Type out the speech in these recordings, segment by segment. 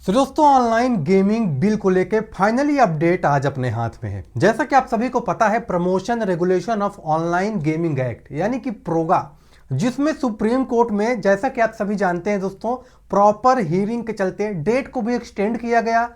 तो दोस्तों online gaming bill को लेके फाइनली अपडेट आज अपने हाथ में है। जैसा कि आप सभी को पता है, promotion regulation of online gaming act यानी कि प्रोगा, जिसमें सुप्रीम कोर्ट में, जैसा कि आप सभी जानते हैं दोस्तों, प्रॉपर हियरिंग के चलते डेट को भी एक्सटेंड किया गया,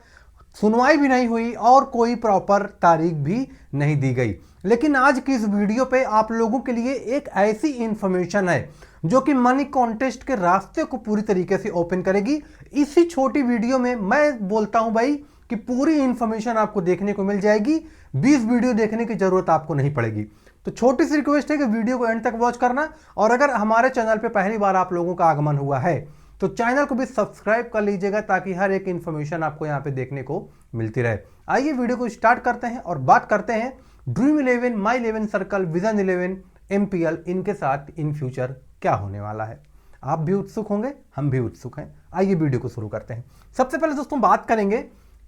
सुनवाई भी नहीं हुई और कोई प्रॉपर तारीख भी नहीं दी गई। लेकिन आज की इस वीडियो पे आप लोगों के लिए एक ऐसी इंफॉर्मेशन है जो कि मनी कॉन्टेस्ट के रास्ते को पूरी तरीके से ओपन करेगी। इसी छोटी वीडियो में मैं बोलता हूं भाई कि पूरी इंफॉर्मेशन आपको देखने को मिल जाएगी, 20 वीडियो देखने की जरूरत आपको नहीं पड़ेगी। तो छोटी सी रिक्वेस्ट है कि वीडियो को एंड तक वॉच करना, और अगर हमारे चैनल पे पहली बार आप लोगों का आगमन हुआ है तो चैनल को भी सब्सक्राइब कर लीजिएगा ताकि हर एक इंफॉर्मेशन आपको यहाँ पे देखने को मिलती रहे। आइए वीडियो को स्टार्ट करते हैं और बात करते हैं ड्रीम 11, माई 11 सर्कल, विजन 11, MPL, इनके साथ इन फ्यूचर क्या होने वाला है। आप भी उत्सुक होंगे, हम भी उत्सुक हैं। आइए वीडियो को शुरू करते हैं। सबसे पहले दोस्तों बात करेंगे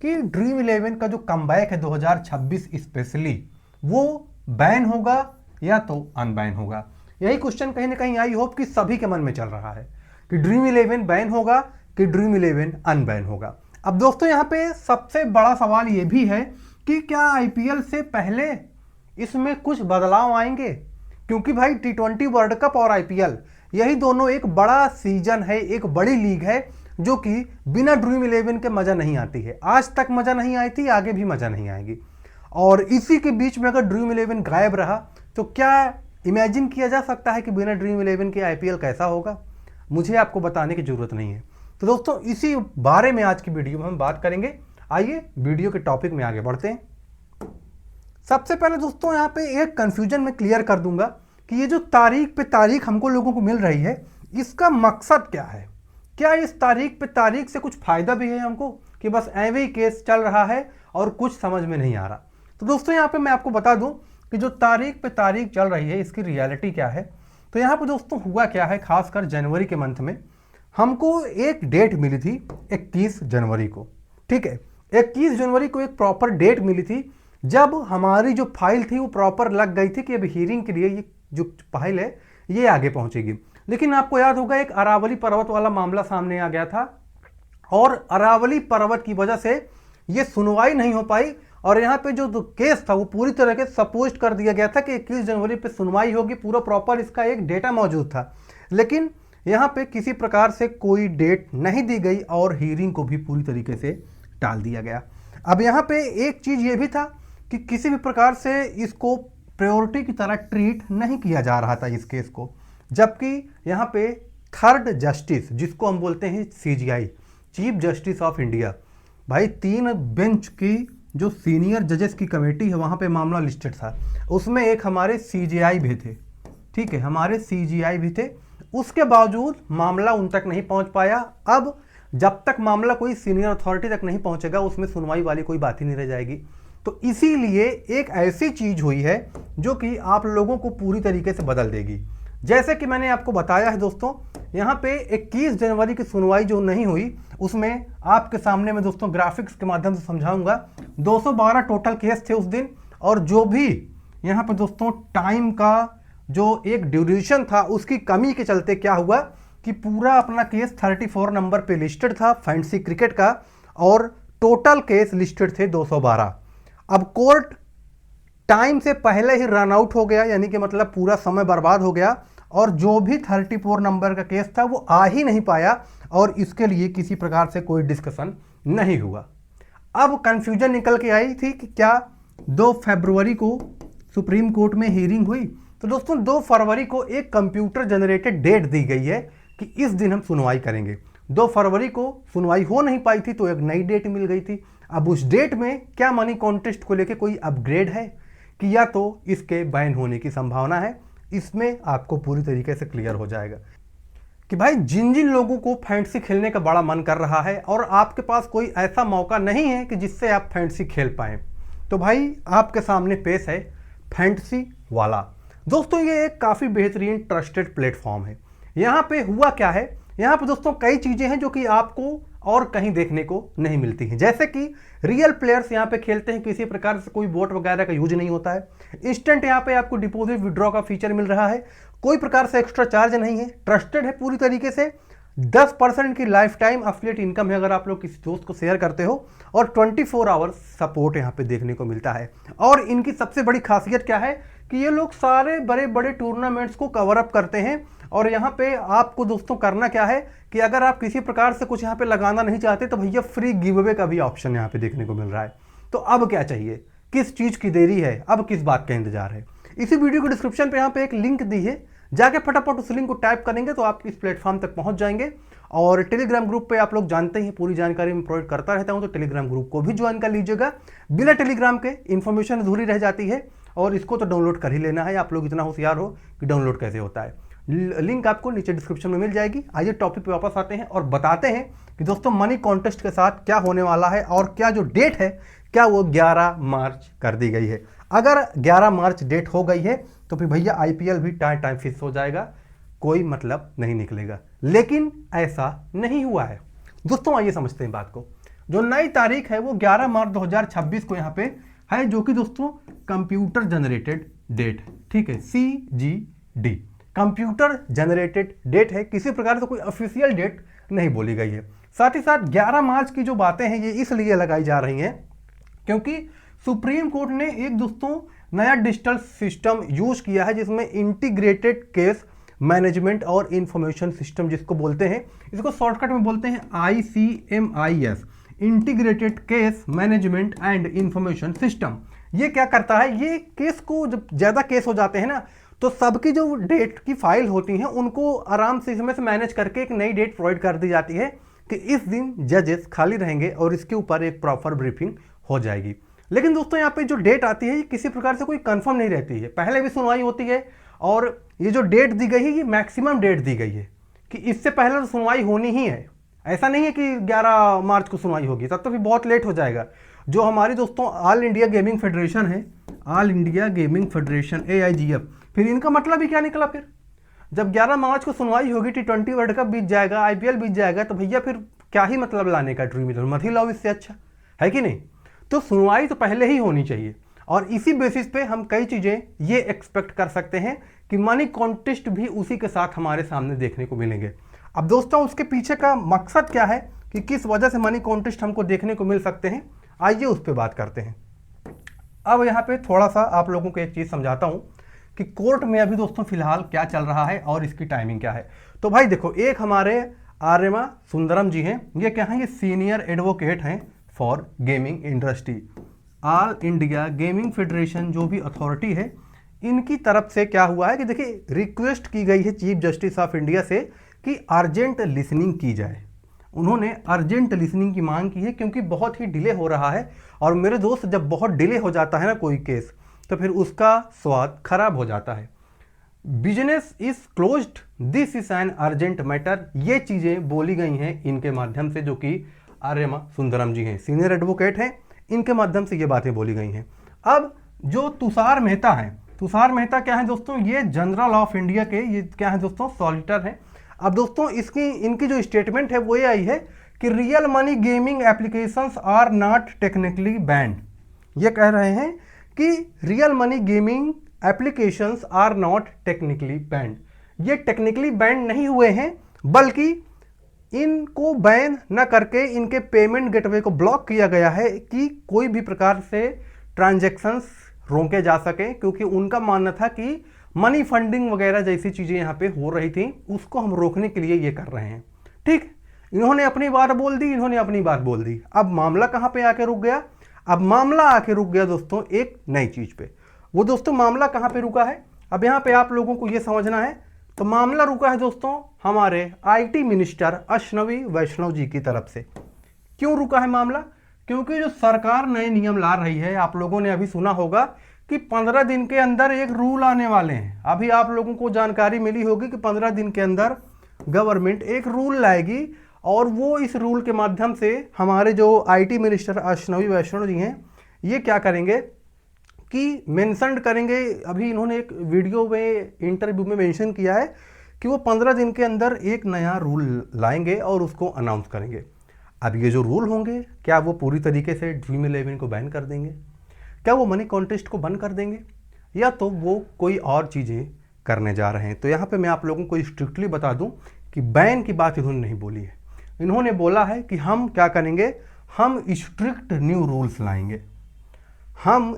कि ड्रीम 11 का जो कमबैक है 2026 स्पेशली, वो बैन होगा या तो अनबैन होगा। यही क्वेश्चन कहीं ना कहीं आई होप कि सभी के मन में चल रहा है कि ड्रीम 11 बैन होगा कि ड्रीम 11 अनबैन होगा। अब दोस्तों यहाँ पे सबसे बड़ा सवाल ये भी है कि क्या IPL से पहले इसमें कुछ बदलाव आएंगे, क्योंकि भाई T20 वर्ल्ड कप और IPL यही दोनों एक बड़ा सीजन है, एक बड़ी लीग है जो कि बिना ड्रीम 11 के मजा नहीं आती है। आज तक मजा नहीं आई थी, आगे भी मजा नहीं आएगी। और इसी के बीच में अगर ड्रीम 11 गायब रहा तो क्या इमेजिन किया जा सकता है कि बिना ड्रीम 11 के IPL कैसा होगा? मुझे आपको बताने की जरूरत नहीं है। तो दोस्तों इसी बारे में आज की वीडियो में हम बात करेंगे। आइए वीडियो के टॉपिक में आगे बढ़ते हैं। सबसे पहले दोस्तों यहाँ पे एक कंफ्यूजन में क्लियर कर दूंगा कि ये जो तारीख पे तारीख हमको लोगों को मिल रही है, इसका मकसद क्या है? क्या इस तारीख पे तारीख से कुछ फायदा भी है हमको, कि बस ऐवे ही केस चल रहा है और कुछ समझ में नहीं आ रहा? तो दोस्तों यहाँ पे मैं आपको बता दूं कि जो तारीख पे तारीख चल रही है इसकी रियलिटी क्या है। तो यहाँ पे दोस्तों हुआ क्या है, खासकर जनवरी के मंथ में हमको एक डेट मिली थी 21 जनवरी को। ठीक है, 21 जनवरी को एक प्रॉपर डेट मिली थी जब हमारी जो फाइल थी वो प्रॉपर लग गई थी कि अब हियरिंग के लिए ये जो फाइल है ये आगे पहुंचेगी। लेकिन आपको याद होगा एक अरावली पर्वत वाला मामला सामने आ गया था और अरावली पर्वत की वजह से ये सुनवाई नहीं हो पाई, और यहाँ पे जो केस था वो पूरी तरह से सपोस्ट कर दिया गया था कि 21 जनवरी पे सुनवाई होगी। पूरा प्रॉपर इसका एक डेटा मौजूद था, लेकिन यहाँ पे किसी प्रकार से कोई डेट नहीं दी गई और हियरिंग को भी पूरी तरीके से टाल दिया गया। अब यहाँ पे एक चीज़ ये भी था कि किसी भी प्रकार से इसको प्रायोरिटी की तरह ट्रीट नहीं किया जा रहा था इस केस को, जबकि यहाँ पे थर्ड जस्टिस, जिसको हम बोलते हैं CJI, chief justice of India, भाई 3 बेंच की जो सीनियर जजेस की कमेटी है वहाँ पे मामला लिस्टेड था, उसमें एक हमारे CJI भी थे। ठीक है, हमारे CJI भी थे, उसके बावजूद मामला उन तक नहीं पहुँच पाया। अब जब तक मामला कोई सीनियर अथॉरिटी तक नहीं पहुँचेगा उसमें सुनवाई वाली कोई बात ही नहीं रह जाएगी। तो इसीलिए एक ऐसी चीज हुई है जो कि आप लोगों को पूरी तरीके से बदल देगी। जैसे कि मैंने आपको बताया है दोस्तों, यहाँ पे 21 जनवरी की सुनवाई जो नहीं हुई उसमें आपके सामने मैं दोस्तों ग्राफिक्स के माध्यम से समझाऊंगा। 212 टोटल केस थे उस दिन, और जो भी यहाँ पे दोस्तों टाइम का जो एक ड्यूरेशन था उसकी कमी के चलते क्या हुआ कि पूरा अपना केस 34 नंबर पे लिस्टेड था फैंसी क्रिकेट का, और टोटल केस लिस्टेड थे 212। अब कोर्ट टाइम से पहले ही रन आउट हो गया, यानी कि मतलब पूरा समय बर्बाद हो गया, और जो भी 34 नंबर का केस था वो आ ही नहीं पाया, और इसके लिए किसी प्रकार से कोई डिस्कशन नहीं हुआ। अब कंफ्यूजन निकल के आई थी कि क्या 2 फरवरी को सुप्रीम कोर्ट में हियरिंग हुई। तो दोस्तों 2 फरवरी को एक कंप्यूटर जनरेटेड डेट दी गई है कि इस दिन हम सुनवाई करेंगे। 2 फरवरी को सुनवाई हो नहीं पाई थी तो एक नई डेट मिल गई थी। अब उस डेट में क्या मनी कॉन्टेस्ट को लेके कोई अपग्रेड है कि या तो इसके बैन होने की संभावना है, इसमें आपको पूरी तरीके से क्लियर हो जाएगा कि भाई जिन जिन लोगों को फैंटेसी खेलने का बड़ा मन कर रहा है और आपके पास कोई ऐसा मौका नहीं है कि जिससे आप फैंटेसी खेल पाएं, तो भाई आपके सामने पेश है फैंटेसी वाला। दोस्तों ये एक काफ़ी बेहतरीन ट्रस्टेड प्लेटफॉर्म है। यहाँ पे हुआ क्या है, यहाँ पे दोस्तों कई चीज़ें हैं जो कि आपको और कहीं देखने को नहीं मिलती हैं। जैसे कि रियल प्लेयर्स यहाँ पे खेलते हैं, किसी प्रकार से कोई बोट वगैरह का यूज नहीं होता है। इंस्टेंट यहाँ पे आपको डिपॉजिट विड्रॉ का फीचर मिल रहा है, कोई प्रकार से एक्स्ट्रा चार्ज नहीं है, ट्रस्टेड है पूरी तरीके से। 10% की लाइफ टाइम अफिलिएट इनकम है अगर आप लोग किसी दोस्त को शेयर करते हो, और 24 आवर्स सपोर्ट यहाँ पे देखने को मिलता है। और इनकी सबसे बड़ी खासियत क्या है कि ये लोग सारे बड़े बड़े टूर्नामेंट्स को कवर अप करते हैं। और यहाँ पे आपको दोस्तों करना क्या है कि अगर आप किसी प्रकार से कुछ यहाँ पे लगाना नहीं चाहते तो भैया फ्री गिव अवे का भी ऑप्शन यहाँ पे देखने को मिल रहा है। तो अब क्या चाहिए, किस चीज़ की देरी है, अब किस बात का इंतजार है। इसी वीडियो के डिस्क्रिप्शन पे यहाँ पे एक लिंक दी है, जाके फटाफट उस लिंक को टाइप करेंगे तो आप इस प्लेटफॉर्म तक पहुंच जाएंगे। और टेलीग्राम ग्रुप पे आप लोग जानते हैं पूरी जानकारी मैं प्रोवाइड करता रहता हूं, तो टेलीग्राम ग्रुप को भी ज्वाइन कर लीजिएगा। बिना टेलीग्राम के इन्फॉर्मेशन अधूरी रह जाती है, और इसको तो डाउनलोड कर ही लेना है। आप लोग इतना होशियार हो कि डाउनलोड कैसे होता है, लिंक आपको नीचे डिस्क्रिप्शन में मिल जाएगी। आइए टॉपिक पे वापस आते हैं और बताते हैं कि दोस्तों मनी कॉन्टेस्ट के साथ क्या होने वाला है, और क्या जो डेट है क्या वो 11 मार्च कर दी गई है। अगर 11 मार्च डेट हो गई है तो फिर भैया आईपीएल भी टाइम फिक्स हो जाएगा, कोई मतलब नहीं निकलेगा। लेकिन ऐसा नहीं हुआ है दोस्तों। आइए समझते हैं बात को। जो नई तारीख है वो 11 मार्च 2026 को यहाँ पे है, जो कि दोस्तों कंप्यूटर जनरेटेड डेट, ठीक है, CGD कंप्यूटर जनरेटेड डेट है। किसी प्रकार से कोई ऑफिशियल डेट नहीं बोली गई है। साथ ही साथ 11 मार्च की जो बातें हैं ये इसलिए लगाई जा रही हैं क्योंकि सुप्रीम कोर्ट ने एक दोस्तों नया डिजिटल सिस्टम यूज किया है, जिसमें इंटीग्रेटेड केस मैनेजमेंट और इंफॉर्मेशन सिस्टम जिसको बोलते हैं, इसको शॉर्टकट में बोलते हैं ICMIS, integrated case management and information system. ये क्या करता है, ये केस को जब ज़्यादा केस हो जाते हैं ना, तो सबकी जो डेट की फाइल होती हैं उनको आराम से इसमें से मैनेज करके एक नई डेट प्रोवाइड कर दी जाती है कि इस दिन जजेस खाली रहेंगे और इसके ऊपर एक प्रॉपर ब्रीफिंग हो जाएगी। लेकिन दोस्तों यहाँ पे जो डेट आती है ये किसी प्रकार से कोई कंफर्म नहीं रहती है। पहले भी सुनवाई होती है, और ये जो डेट दी गई है ये मैक्सिमम डेट दी गई है कि इससे पहले तो सुनवाई होनी ही है। ऐसा नहीं है कि 11 मार्च को सुनवाई होगी, तब तो फिर बहुत लेट हो जाएगा। जो हमारी दोस्तों ऑल इंडिया गेमिंग फेडरेशन है, all India gaming federation AIGF, फिर इनका मतलब ही क्या निकला। फिर जब 11 मार्च को सुनवाई होगी, T20 वर्ल्ड कप बीत जाएगा, IPL बीत जाएगा, तो भैया फिर क्या ही मतलब लाने का ड्रीम इलेवन, मत ही लाओ इससे अच्छा, है कि नहीं। तो सुनवाई तो पहले ही होनी चाहिए, और इसी बेसिस पे हम कई चीज़ें ये एक्सपेक्ट कर सकते हैं कि मनी कॉन्टेस्ट भी उसी के साथ हमारे सामने देखने को मिलेंगे। अब दोस्तों उसके पीछे का मकसद क्या है कि किस वजह से मनी कॉन्टेस्ट हमको देखने को मिल सकते हैं, आइए उस पर बात करते हैं। अब यहाँ पे थोड़ा सा आप लोगों को एक चीज़ समझाता हूँ कि कोर्ट में अभी दोस्तों फिलहाल क्या चल रहा है और इसकी टाइमिंग क्या है। तो भाई देखो, एक हमारे आर्यमा सुंदरम जी हैं, ये क्या हैं, ये सीनियर एडवोकेट हैं for gaming industry. All India gaming federation जो भी अथॉरिटी है, इनकी तरफ से क्या हुआ है कि देखिए रिक्वेस्ट की गई है चीफ जस्टिस ऑफ इंडिया से कि अर्जेंट लिसनिंग की जाए। उन्होंने अर्जेंट लिसनिंग की मांग की है क्योंकि बहुत ही डिले हो रहा है, और मेरे दोस्त जब बहुत डिले हो जाता है ना कोई केस, तो फिर उसका स्वाद खराब हो जाता है। Business is closed, this is an urgent matter, ये चीज़ें बोली गई हैं इनके माध्यम से, जो कि आर्यमा सुंदरम जी हैं, सीनियर एडवोकेट हैं, इनके माध्यम से ये बातें बोली गई हैं। अब जो तुषार मेहता हैं, तुषार मेहता क्या है दोस्तों, ये जनरल ऑफ इंडिया के ये क्या है दोस्तों, सॉलिटर हैं। अब दोस्तों इनकी जो स्टेटमेंट है वो ये आई है कि real money gaming applications are not technically banned. ये कह रहे हैं कि real money gaming applications are not technically banned, ये टेक्निकली बैंड नहीं हुए हैं, बल्कि इनको बैन न करके इनके पेमेंट गेटवे को ब्लॉक किया गया है कि कोई भी प्रकार से ट्रांजैक्शंस रोके जा सके, क्योंकि उनका मानना था कि मनी फंडिंग वगैरह जैसी चीज़ें यहाँ पे हो रही थी, उसको हम रोकने के लिए ये कर रहे हैं। ठीक, इन्होंने अपनी बात बोल दी, इन्होंने अपनी बात बोल दी। अब मामला कहाँ पे आके रुक गया, अब मामला आके रुक गया दोस्तों एक नई चीज़ पे। वो दोस्तों मामला कहाँ पे रुका है, अब यहाँ पे आप लोगों को ये समझना है। तो मामला रुका है दोस्तों हमारे IT मिनिस्टर अश्विनी वैष्णव जी की तरफ से। क्यों रुका है मामला, क्योंकि जो सरकार नए नियम ला रही है, आप लोगों ने अभी सुना होगा कि 15 दिन के अंदर एक रूल आने वाले हैं। अभी आप लोगों को जानकारी मिली होगी कि 15 दिन के अंदर गवर्नमेंट एक रूल लाएगी, और वो इस रूल के माध्यम से हमारे जो IT मिनिस्टर अश्विनी वैष्णव जी हैं, ये क्या करेंगे कि मेंशन करेंगे। अभी इन्होंने एक वीडियो में इंटरव्यू में मेंशन किया है कि वो 15 दिन के अंदर एक नया रूल लाएंगे और उसको अनाउंस करेंगे। अब ये जो रूल होंगे, क्या वो पूरी तरीके से Dream11 को बैन कर देंगे, क्या वो मनी कॉन्टेस्ट को बंद कर देंगे, या तो वो कोई और चीज़ें करने जा रहे हैं। तो यहाँ पे मैं आप लोगों को स्ट्रिक्टली बता दूं कि बैन की बात इन्होंने नहीं बोली है। इन्होंने बोला है कि हम क्या करेंगे, हम स्ट्रिक्ट न्यू रूल्स लाएंगे, हम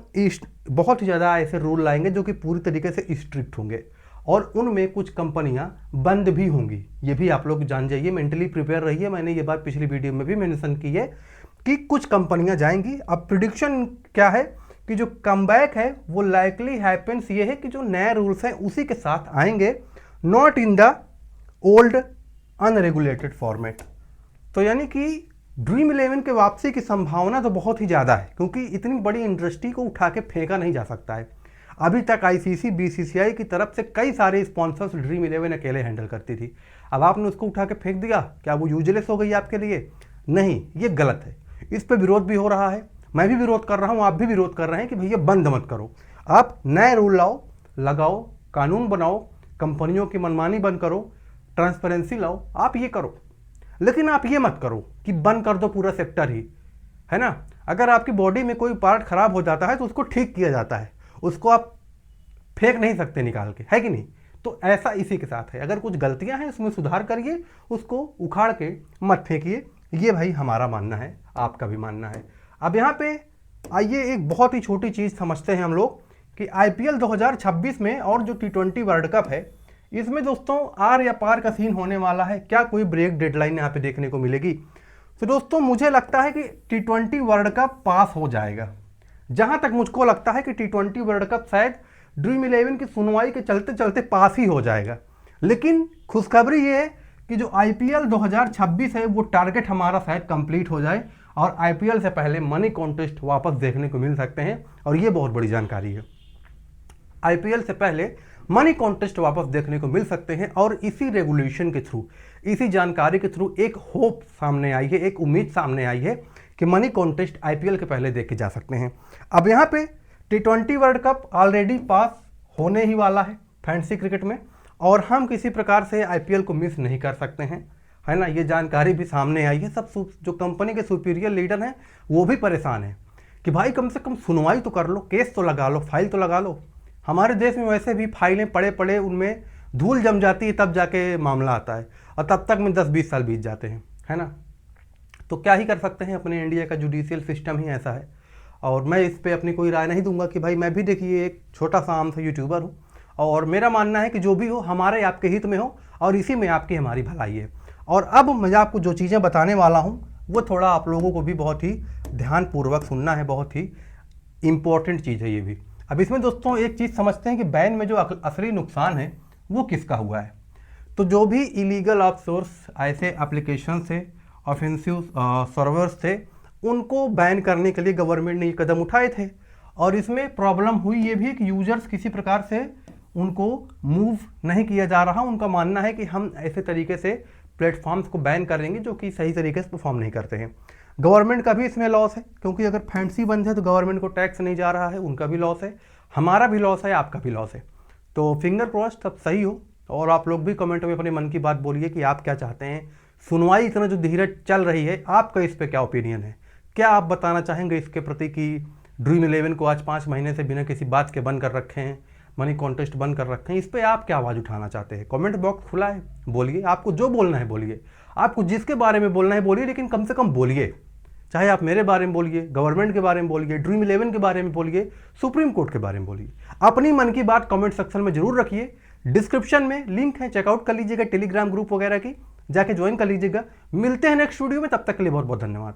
बहुत ही ज़्यादा ऐसे रूल लाएंगे जो कि पूरी तरीके से स्ट्रिक्ट होंगे, और उनमें कुछ कंपनियां बंद भी होंगी। ये भी आप लोग जान जाइए, मेंटली प्रिपेयर रहिए। मैंने ये बात पिछली वीडियो में भी मेंशन की है कि कुछ कंपनियां जाएंगी। अब प्रिडिक्शन क्या है कि जो कमबैक है वो लाइकली हैपेंस ये है कि जो नए रूल्स हैं उसी के साथ आएंगे, not in the old unregulated format. तो यानी कि ड्रीम 11 के वापसी की संभावना तो बहुत ही ज़्यादा है, क्योंकि इतनी बड़ी इंडस्ट्री को उठा के फेंका नहीं जा सकता है। अभी तक आईसीसी बीसीसीआई की तरफ से कई सारे स्पॉन्सर्स ड्रीम 11 अकेले हैंडल करती थी। अब आपने उसको उठा के फेंक दिया, क्या वो यूजलेस हो गई आपके लिए? नहीं, ये गलत है। इस पर विरोध भी हो रहा है, मैं भी विरोध कर रहा हूँ, आप भी विरोध कर रहे हैं कि भैया बंद मत करो, आप नए रूल लाओ, लगाओ, कानून बनाओ, कंपनियों की मनमानी बंद करो, ट्रांसपेरेंसी लाओ, आप ये करो। लेकिन आप ये मत करो कि बंद कर दो पूरा सेक्टर ही, है ना। अगर आपकी बॉडी में कोई पार्ट खराब हो जाता है तो उसको ठीक किया जाता है, उसको आप फेंक नहीं सकते निकाल के, है कि नहीं। तो ऐसा इसी के साथ है, अगर कुछ गलतियां हैं उसमें सुधार करिए, उसको उखाड़ के मत फेंकिए। ये भाई हमारा मानना है, आपका भी मानना है। अब यहाँ पे आइए एक बहुत ही छोटी चीज़ समझते हैं हम लोग कि आईपीएल 2026 में और जो T20 वर्ल्ड कप है, इसमें दोस्तों आर या पार का सीन होने वाला है। क्या कोई ब्रेक डेडलाइन यहाँ पे देखने को मिलेगी? तो दोस्तों मुझे लगता है कि T20 वर्ल्ड कप पास हो जाएगा। जहाँ तक मुझको लगता है कि T20 वर्ल्ड कप शायद ड्रीम 11 की सुनवाई के चलते चलते पास ही हो जाएगा। लेकिन खुशखबरी ये है कि जो आईपीएल 2026 है वो टारगेट हमारा शायद कंप्लीट हो जाए और आईपीएल से पहले मनी कॉन्टेस्ट वापस देखने को मिल सकते हैं, और ये बहुत बड़ी जानकारी है। आईपीएल से पहले मनी कॉन्टेस्ट वापस देखने को मिल सकते हैं, और इसी रेगुलेशन के थ्रू, इसी जानकारी के थ्रू एक होप सामने आई है, एक उम्मीद सामने आई है कि मनी कॉन्टेस्ट आईपीएल के पहले देखे जा सकते हैं। अब यहाँ पे T20 world cup already pass होने ही वाला है फैंटेसी क्रिकेट में, और हम किसी प्रकार से आईपीएल को मिस नहीं कर सकते हैं, है ना। ये जानकारी भी सामने आई है। सब जो कंपनी के सुपीरियर लीडर हैं वो भी परेशान हैं कि भाई कम से कम सुनवाई तो कर लो, केस तो लगा लो, फाइल तो लगा लो। हमारे देश में वैसे भी फाइलें पड़े पड़े उनमें धूल जम जाती है, तब जाके मामला आता है, और तब तक में 10-20 साल बीत जाते हैं, है ना। तो क्या ही कर सकते हैं, अपने इंडिया का जुडिशियल सिस्टम ही ऐसा है। और मैं इस पर अपनी कोई राय नहीं दूंगा कि भाई मैं भी देखिए एक छोटा सा आम सा यूट्यूबर हूँ, और मेरा मानना है कि जो भी हो हमारे आपके हित में हो, और इसी में आपकी हमारी भलाई है। और अब मैं आपको जो चीज़ें बताने वाला हूँ वो थोड़ा आप लोगों को भी बहुत ही ध्यानपूर्वक सुनना है, बहुत ही इम्पोर्टेंट चीज़ है ये भी। अब इसमें दोस्तों एक चीज़ समझते हैं कि बैन में जो असली नुकसान है वो किसका हुआ है। तो जो भी इलीगल ऑफशोर्स ऐसे एप्लीकेशन थे, ऑफेंसिव सर्वर्स थे, उनको बैन करने के लिए गवर्नमेंट ने ये कदम उठाए थे। और इसमें प्रॉब्लम हुई ये भी है कि यूजर्स किसी प्रकार से उनको मूव नहीं किया जा रहा। उनका मानना है कि हम ऐसे तरीके से प्लेटफॉर्म्स को बैन करेंगे जो कि सही तरीके से परफॉर्म नहीं करते हैं। गवर्नमेंट का भी इसमें लॉस है, क्योंकि अगर फैंटेसी बंद है तो गवर्नमेंट को टैक्स नहीं जा रहा है, उनका भी लॉस है, हमारा भी लॉस है, आपका भी लॉस है। तो फिंगर क्रॉस्ड सब सही हो। और आप लोग भी कमेंट में अपने मन की बात बोलिए कि आप क्या चाहते हैं। सुनवाई इतना जो धीरज चल रही है, आपका इस पर क्या ओपिनियन है? क्या आप बताना चाहेंगे इसके प्रति कि ड्रीम 11 को आज 5 महीने से बिना किसी बात के बंद कर रखे हैं, मनी कॉन्टेस्ट बंद कर रखे हैं, इस पर आप क्या आवाज़ उठाना चाहते हैं? कमेंट बॉक्स खुला है, बोलिए। आपको जो बोलना है बोलिए, आपको जिसके बारे में बोलना है बोलिए, लेकिन कम से कम बोलिए। चाहे आप मेरे बारे में बोलिए, गवर्नमेंट के बारे में बोलिए, ड्रीम 11 के बारे में बोलिए, सुप्रीम कोर्ट के बारे में बोलिए। अपनी मन की बात कमेंट सेक्शन में जरूर रखिए। डिस्क्रिप्शन में लिंक है, चेकआउट कर लीजिएगा, टेलीग्राम ग्रुप वगैरह की जाके ज्वाइन कर लीजिएगा। मिलते हैं नेक्स्ट वीडियो में, तब तक के लिए बहुत बहुत धन्यवाद।